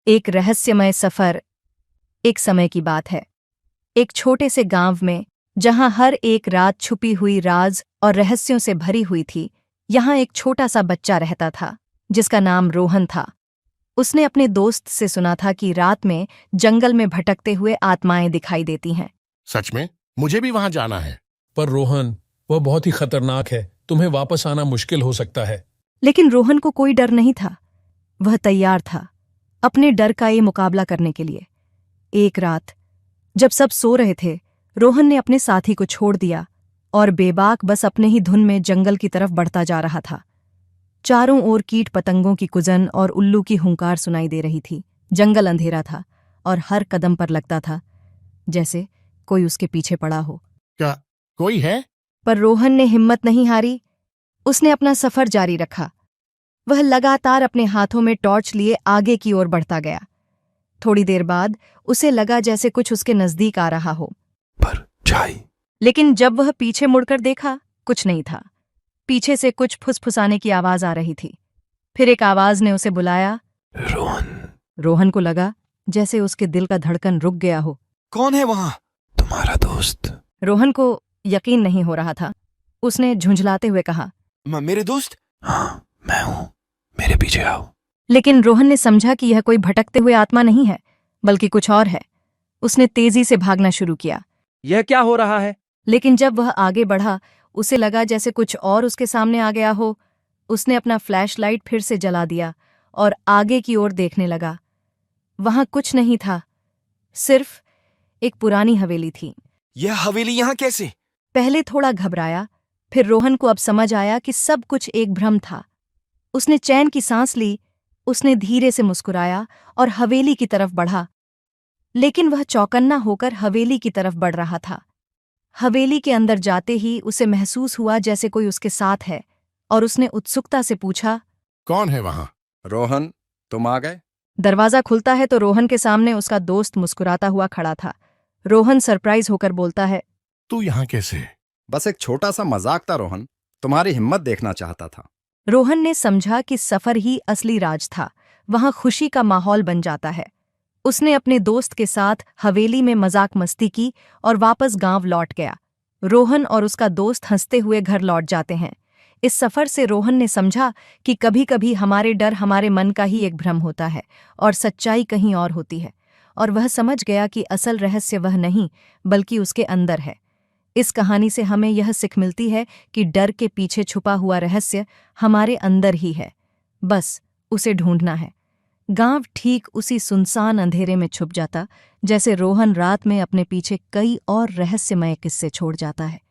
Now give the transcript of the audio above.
एक रहस्यमय सफर। एक समय की बात है, एक छोटे से गांव में, जहां हर एक रात छुपी हुई राज और रहस्यों से भरी हुई थी। यहां एक छोटा सा बच्चा रहता था जिसका नाम रोहन था। उसने अपने दोस्त से सुना था कि रात में जंगल में भटकते हुए आत्माएं दिखाई देती हैं। सच में? मुझे भी वहां जाना है। पर रोहन, वह बहुत ही खतरनाक है। तुम्हें वापस आना मुश्किल हो सकता है। लेकिन रोहन को कोई डर नहीं था। वह तैयार था अपने डर का ये मुकाबला करने के लिए। एक रात जब सब सो रहे थे, रोहन ने अपने साथी को छोड़ दिया और बेबाक बस अपने ही धुन में जंगल की तरफ बढ़ता जा रहा था। चारों ओर कीट पतंगों की कुजन और उल्लू की हुंकार सुनाई दे रही थी। जंगल अंधेरा था और हर कदम पर लगता था जैसे कोई उसके पीछे पड़ा हो। क्या कोई है? पर रोहन ने हिम्मत नहीं हारी। उसने अपना सफर जारी रखा। वह लगातार अपने हाथों में टॉर्च लिए आगे की ओर बढ़ता गया। थोड़ी देर बाद उसे लगा जैसे कुछ उसके नजदीक आ रहा हो। परछाई। लेकिन जब वह पीछे मुड़कर देखा, कुछ नहीं था। पीछे से कुछ फुसफुसाने की आवाज आ रही थी। फिर एक आवाज ने उसे बुलाया, रोहन। रोहन को लगा जैसे उसके दिल का धड़कन रुक गया हो। कौन है वहां? तुम्हारा दोस्त। रोहन को यकीन नहीं हो रहा था। उसने झुंझलाते हुए कहा, मेरे दोस्त? हाँ, मैं हूँ। मेरे पीछे आओ। लेकिन रोहन ने समझा कि यह कोई भटकते हुए आत्मा नहीं है, बल्कि कुछ और है। उसने तेजी से भागना शुरू किया। यह क्या हो रहा है? लेकिन जब वह आगे बढ़ा, उसे लगा जैसे कुछ और उसके सामने आ गया हो। उसने अपना फ्लैशलाइट फिर से जला दिया और आगे की ओर देखने लगा। वहां कुछ नहीं था, सिर्फ एक पुरानी हवेली थी। यह हवेली यहाँ कैसे? पहले थोड़ा घबराया, फिर रोहन को अब समझ आया कि सब कुछ एक भ्रम था। उसने चैन की सांस ली। उसने धीरे से मुस्कुराया और हवेली की तरफ बढ़ा। लेकिन वह चौकन्ना होकर हवेली की तरफ बढ़ रहा था। हवेली के अंदर जाते ही उसे महसूस हुआ जैसे कोई उसके साथ है, और उसने उत्सुकता से पूछा, कौन है वहां? रोहन, तुम आ गए? दरवाजा खुलता है तो रोहन के सामने उसका दोस्त मुस्कुराता हुआ खड़ा था। रोहन सरप्राइज होकर बोलता है, तू यहाँ कैसे? बस एक छोटा सा मजाक था रोहन, तुम्हारी हिम्मत देखना चाहता था। रोहन ने समझा कि सफर ही असली राज था। वहां खुशी का माहौल बन जाता है। उसने अपने दोस्त के साथ हवेली में मजाक मस्ती की और वापस गांव लौट गया। रोहन और उसका दोस्त हंसते हुए घर लौट जाते हैं। इस सफर से रोहन ने समझा कि कभी-कभी हमारे डर हमारे मन का ही एक भ्रम होता है और सच्चाई कहीं और होती है। और वह समझ गया कि असल रहस्य वह नहीं, बल्कि उसके अंदर है। इस कहानी से हमें यह सीख मिलती है कि डर के पीछे छुपा हुआ रहस्य हमारे अंदर ही है, बस उसे ढूंढना है। गांव ठीक उसी सुनसान अंधेरे में छुप जाता जैसे रोहन रात में अपने पीछे कई और रहस्यमय किस्से छोड़ जाता है।